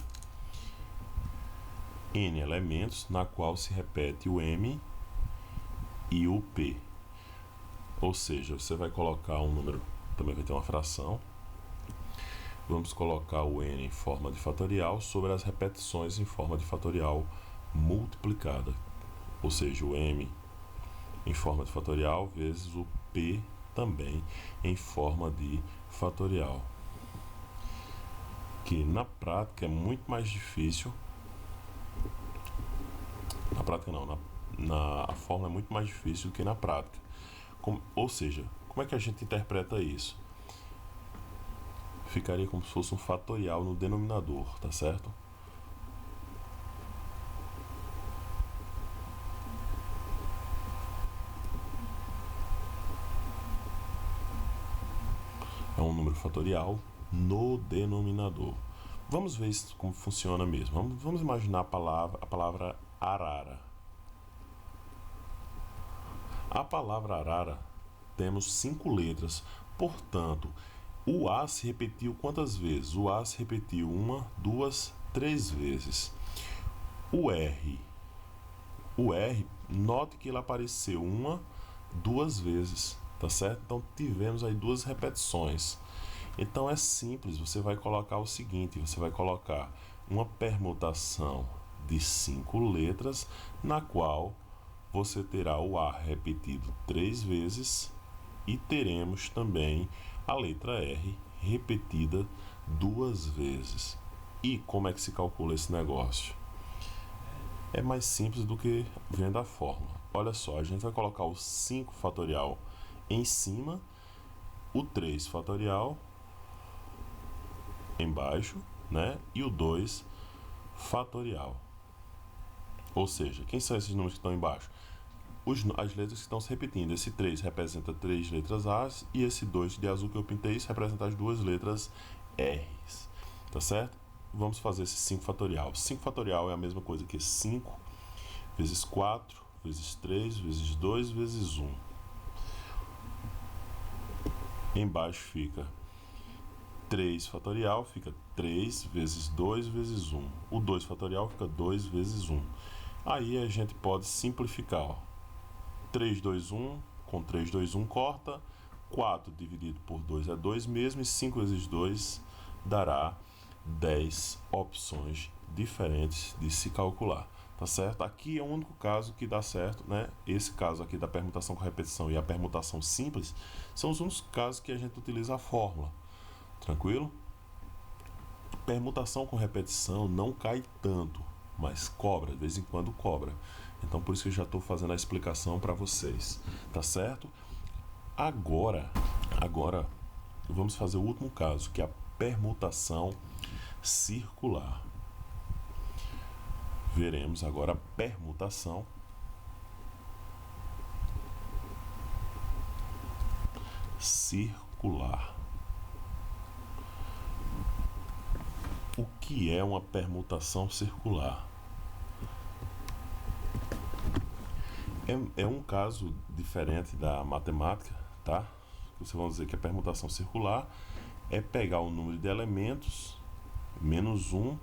N elementos, na qual se repete o M e o P. Ou seja, você vai colocar um número, também vai ter uma fração. Vamos colocar o N em forma de fatorial sobre as repetições em forma de fatorial multiplicada. Ou seja, o M em forma de fatorial vezes o P também em forma de fatorial. Que na prática é muito mais difícil. Na prática não, a fórmula é muito mais difícil do que na prática. Ou seja, como é que a gente interpreta isso? Ficaria como se fosse um fatorial no denominador, tá certo? É um número fatorial no denominador. Vamos ver isso, como funciona mesmo. Vamos imaginar a palavra arara. A palavra arara temos 5 letras, portanto, o A se repetiu quantas vezes? O A se repetiu 1, 2, 3 vezes. O R, note que ele apareceu 1, 2 vezes, tá certo? Então tivemos aí 2 repetições. Então é simples, você vai colocar o seguinte, você vai colocar uma permutação de 5 letras, na qual você terá o A repetido 3 vezes e teremos também a letra R repetida duas vezes. E como é que se calcula esse negócio? É mais simples do que vendo a fórmula. Olha só, a gente vai colocar o 5 fatorial em cima, o 3 fatorial embaixo, né? E o 2 fatorial. Ou seja, quem são esses números que estão embaixo? As letras que estão se repetindo. Esse 3 representa 3 letras A e esse 2 de azul que eu pintei representa as duas letras R's. Tá certo? Vamos fazer esse 5 fatorial. 5 fatorial é a mesma coisa que 5 vezes 4 vezes 3 vezes 2 vezes 1. Embaixo fica 3 fatorial, fica 3 vezes 2 vezes 1. O 2 fatorial fica 2 vezes 1. Aí a gente pode simplificar, ó. 3, 2, 1, com 3, 2, 1 corta, 4 dividido por 2 é 2 mesmo, e 5 vezes 2 dará 10 opções diferentes de se calcular, tá certo? Aqui é o único caso que dá certo, né? Esse caso aqui da permutação com repetição e a permutação simples são os únicos casos que a gente utiliza a fórmula, tranquilo? Permutação com repetição não cai tanto, mas cobra, de vez em quando cobra. Então por isso que eu já estou fazendo a explicação para vocês, tá certo? Agora vamos fazer o último caso, que é a permutação circular. Veremos agora a permutação circular. O que é uma permutação circular? É um caso diferente da matemática, tá? Vocês vão dizer que a permutação circular é pegar o número de elementos menos 1,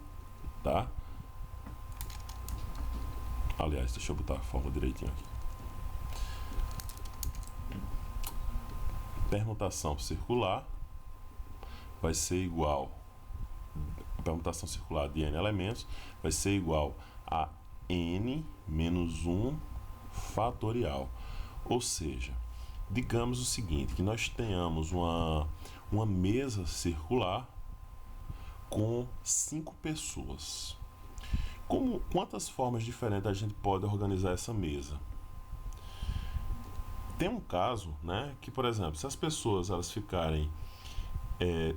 tá? Aliás, deixa eu botar a fórmula direitinho aqui. Permutação circular vai ser igual, a permutação circular de n elementos vai ser igual a n menos 1 fatorial. Ou seja, digamos o seguinte, que nós tenhamos uma mesa circular com 5 pessoas. Quantas formas diferentes a gente pode organizar essa mesa? Tem um caso, né, que, por exemplo, se as pessoas elas ficarem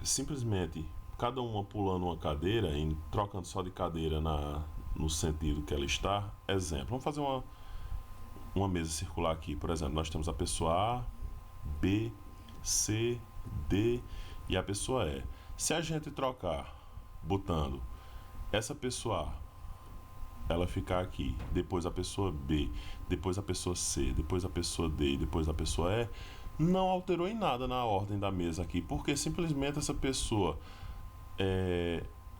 simplesmente cada uma pulando uma cadeira e trocando só de cadeira no sentido que ela está, exemplo, vamos fazer uma mesa circular aqui, por exemplo, nós temos a pessoa A, B, C, D e a pessoa E. Se a gente trocar, botando essa pessoa A, ela ficar aqui, depois a pessoa B, depois a pessoa C, depois a pessoa D e depois a pessoa E, não alterou em nada na ordem da mesa aqui, porque simplesmente essa pessoa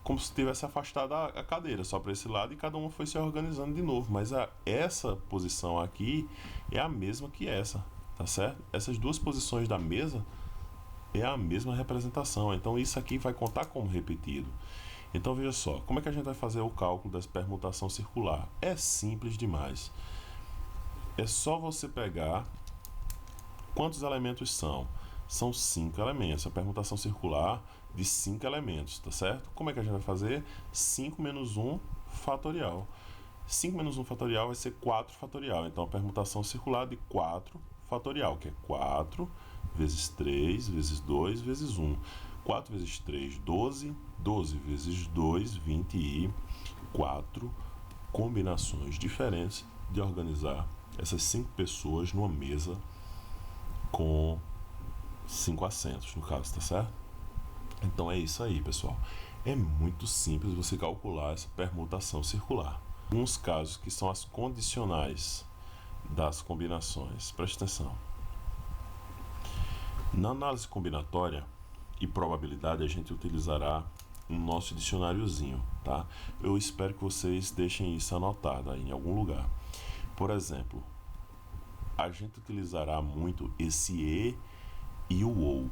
como se tivesse afastado a cadeira só para esse lado e cada uma foi se organizando de novo, mas essa posição aqui é a mesma que essa, tá certo? Essas duas posições da mesa é a mesma representação, então isso aqui vai contar como repetido. Então veja só, como é que a gente vai fazer o cálculo dessa permutação circular? É simples demais. É só você pegar quantos elementos são? São 5 elementos. A permutação circular de 5 elementos, tá certo? Como é que a gente vai fazer? 5 menos 1 fatorial. 5 menos 1 fatorial vai ser 4 fatorial. Então a permutação circular de 4 fatorial, que é 4 vezes 3 vezes 2 vezes 1. 4 vezes 3, 12. 12 vezes 2, 24 combinações diferentes de organizar essas 5 pessoas numa mesa com 5 assentos, no caso, tá certo? Então é isso aí, pessoal. É muito simples você calcular essa permutação circular. Alguns casos que são as condicionais das combinações. Preste atenção. Na análise combinatória e probabilidade, a gente utilizará um nosso dicionáriozinho, tá? Eu espero que vocês deixem isso anotado aí em algum lugar. Por exemplo, a gente utilizará muito esse e e o ou,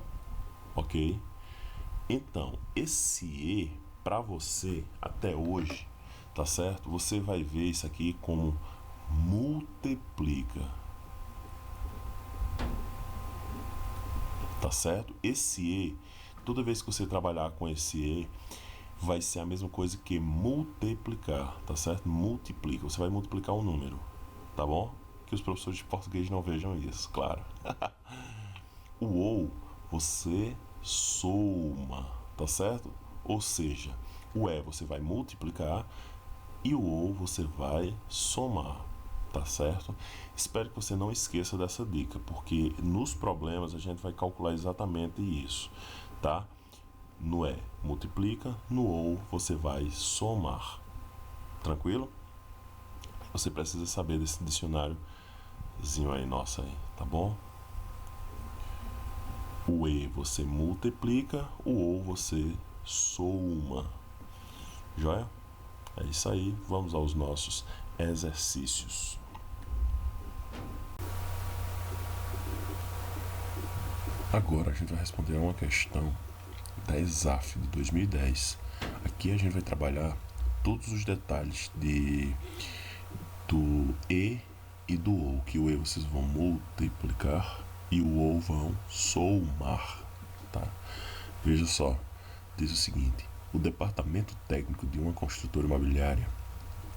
ok? Então, esse e, para você, até hoje, tá certo? Você vai ver isso aqui como multiplica, tá certo? Esse e Toda vez que você trabalhar com esse E, vai ser a mesma coisa que multiplicar, tá certo? Multiplica, você vai multiplicar um número, tá bom? Que os professores de português não vejam isso, claro. O ou, você soma, tá certo? Ou seja, o E você vai multiplicar e o ou você vai somar, tá certo? Espero que você não esqueça dessa dica, porque nos problemas a gente vai calcular exatamente isso, tá? No E multiplica, no ou você vai somar, tranquilo? Você precisa saber desse dicionáriozinho aí nosso aí, tá bom? O E você multiplica, o ou você soma, joia? É isso aí, vamos aos nossos exercícios. Agora a gente vai responder a uma questão da ESAF de 2010. Aqui a gente vai trabalhar todos os detalhes do E e do OU, que o E vocês vão multiplicar e o OU vão somar, tá? Veja só, diz o seguinte: o departamento técnico de uma construtora imobiliária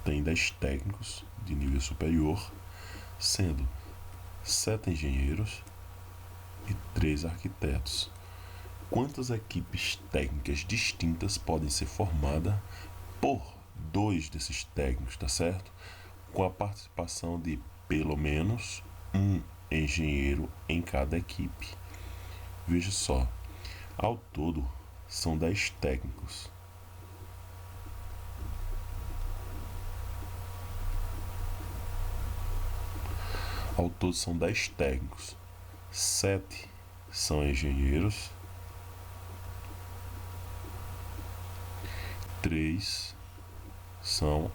tem 10 técnicos de nível superior, sendo 7 engenheiros e 3 arquitetos. Quantas equipes técnicas distintas podem ser formadas por 2 desses técnicos, tá certo? Com a participação de pelo menos um engenheiro em cada equipe. Veja só, ao todo são 10 técnicos. Ao todo são 10 técnicos. 7 são engenheiros. 3 são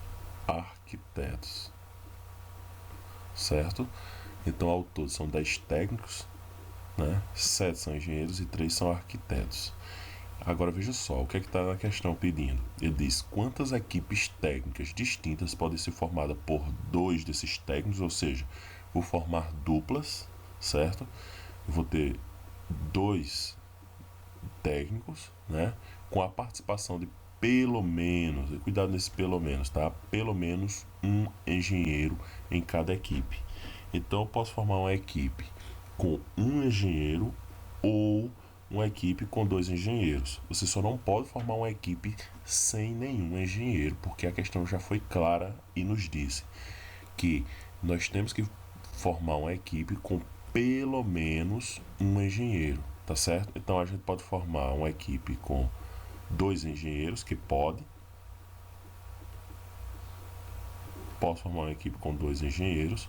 arquitetos. Certo? Então, ao todo são 10 técnicos, né? 7 são engenheiros e 3 são arquitetos. Agora veja só, o que é que está na questão pedindo? Ele diz quantas equipes técnicas distintas podem ser formadas por 2 desses técnicos, ou seja, vou formar duplas, certo? Eu vou ter 2 técnicos, né? Com a participação de pelo menos, cuidado nesse pelo menos, tá? Pelo menos um engenheiro em cada equipe. Então eu posso formar uma equipe com um engenheiro ou uma equipe com 2 engenheiros. Você só não pode formar uma equipe sem nenhum engenheiro, porque a questão já foi clara e nos disse que nós temos que formar uma equipe com pelo menos um engenheiro, tá certo? Então a gente pode formar uma equipe com 2 engenheiros, que pode. Posso formar uma equipe com 2 engenheiros,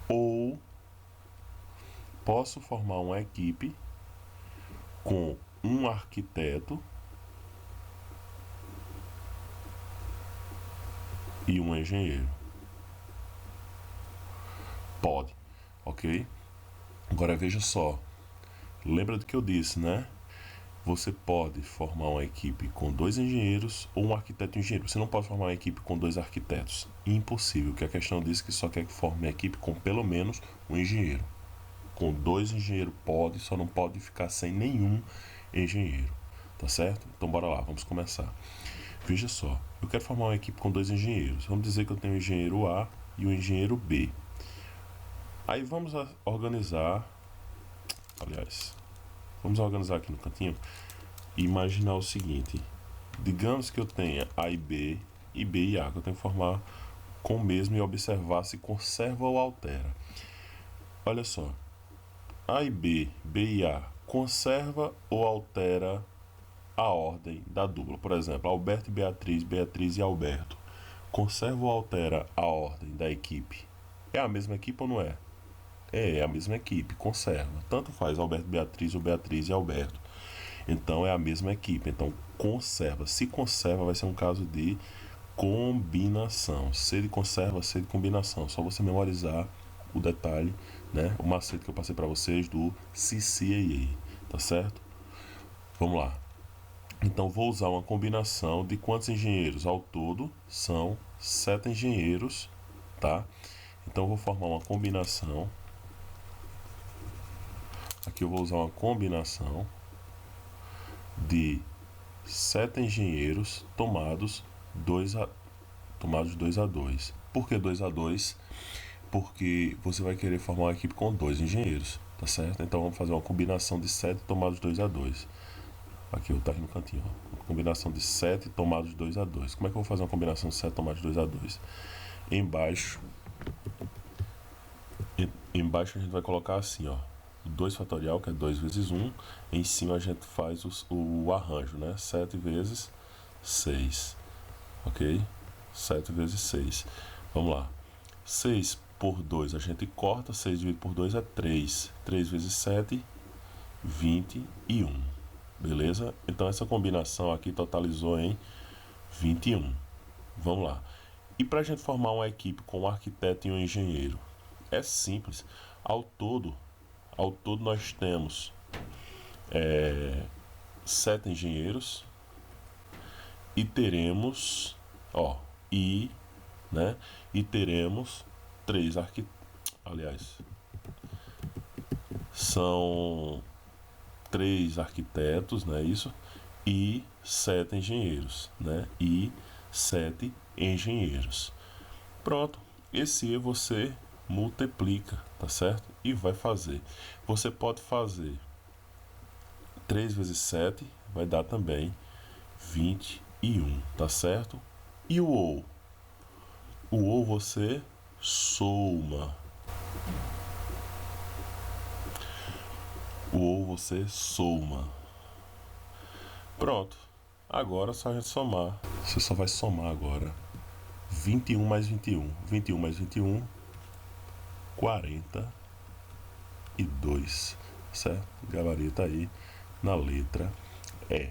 ou posso formar uma equipe com um arquiteto e um engenheiro. Pode, ok? Agora veja só, lembra do que eu disse, né? Você pode formar uma equipe com 2 engenheiros ou um arquiteto e um engenheiro. Você não pode formar uma equipe com 2 arquitetos. Impossível, que a questão diz que só quer que forme uma equipe com pelo menos um engenheiro. Com 2 engenheiros pode, só não pode ficar sem nenhum engenheiro. Tá certo? Então bora lá, vamos começar. Veja só, eu quero formar uma equipe com 2 engenheiros. Vamos dizer que eu tenho o engenheiro A e o engenheiro B. Aí vamos organizar, vamos organizar aqui no cantinho e imaginar o seguinte: digamos que eu tenha A e B e A, que eu tenho que formar com o mesmo e observar se conserva ou altera. Olha só, A e B e A, conserva ou altera a ordem da dupla? Por exemplo, Alberto e Beatriz, Beatriz e Alberto. Conserva ou altera a ordem da equipe? É a mesma equipe ou não é? É a mesma equipe, conserva. Tanto faz Alberto e Beatriz ou Beatriz e Alberto. Então é a mesma equipe, então conserva. Se conserva, vai ser um caso de combinação. C de conserva, C de combinação. Só você memorizar o detalhe, né? O macete que eu passei para vocês do CCAA, tá certo? Vamos lá. Então vou usar uma combinação de quantos engenheiros? Ao todo são 7 engenheiros, tá? Então eu vou formar uma combinação. Aqui eu vou usar uma combinação de 7 engenheiros tomados 2 a 2. Por que 2 a 2? Porque você vai querer formar uma equipe com 2 engenheiros, tá certo? Então vamos fazer uma combinação de 7 tomados 2 a 2. Aqui tá aqui no cantinho, ó. Uma combinação de 7 tomados 2 a 2. Como é que eu vou fazer uma combinação de 7 tomados 2 a 2? Embaixo a gente vai colocar assim, ó, 2 fatorial, que é 2 vezes 1. Em cima a gente faz o arranjo, né? 7 vezes 6, ok? 7 vezes 6. Vamos lá. 6 por 2 a gente corta. 6 dividido por 2 é 3. 3 vezes 7, 21. Beleza? Então essa combinação aqui totalizou em 21. Vamos lá. E para a gente formar uma equipe com um arquiteto e um engenheiro? É simples. Ao todo nós temos 7 engenheiros e teremos, e teremos 3 arquitetos. Aliás, são 3 arquitetos, né? Isso, e 7 engenheiros, né? E 7 engenheiros. Pronto. Esse você multiplica, tá certo? E vai fazer. Você pode fazer 3 vezes 7, vai dar também 21, tá certo? E o ou? O ou você soma. O ou você soma. Pronto. Agora é só a gente somar. Você só vai somar agora. 21 mais 21. 21 mais 21, 42. Certo? Gabarito aí na letra E.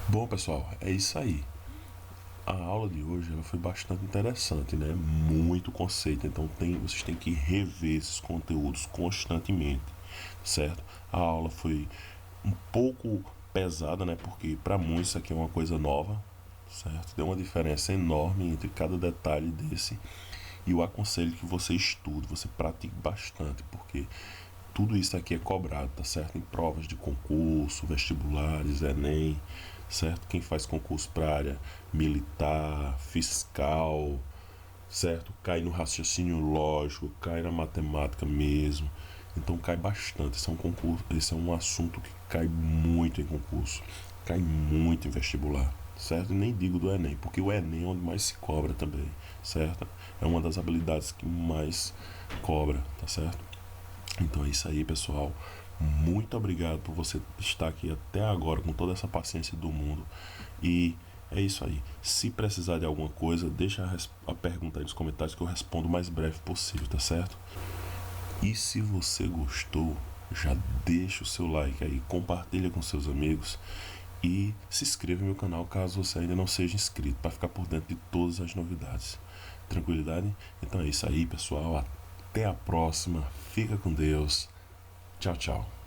Bom, pessoal, é isso aí. A aula de hoje ela foi bastante interessante, né? Muito conceito. Então vocês têm que rever esses conteúdos constantemente, certo? A aula foi um pouco pesada, né? Porque para muitos isso aqui é uma coisa nova, certo? Tem uma diferença enorme entre cada detalhe desse. E eu aconselho que você estude, você pratique bastante, porque tudo isso aqui é cobrado, tá certo? Em provas de concurso, vestibulares, Enem, certo? Quem faz concurso para área militar, fiscal, certo? Cai no raciocínio lógico, cai na matemática mesmo. Então cai bastante. Esse é um concurso, esse é um assunto que cai muito em concurso, cai muito em vestibular, certo? E nem digo do Enem, porque o Enem é onde mais se cobra também, certo? É uma das habilidades que mais cobra, tá certo? Então é isso aí, pessoal. Muito obrigado por você estar aqui até agora com toda essa paciência do mundo. E é isso aí. Se precisar de alguma coisa, deixa a pergunta aí nos comentários que eu respondo o mais breve possível, tá certo? E se você gostou, já deixa o seu like aí, compartilha com seus amigos e se inscreva no meu canal caso você ainda não seja inscrito, para ficar por dentro de todas as novidades. Tranquilidade? Então é isso aí, pessoal. Até a próxima. Fica com Deus. Tchau, tchau.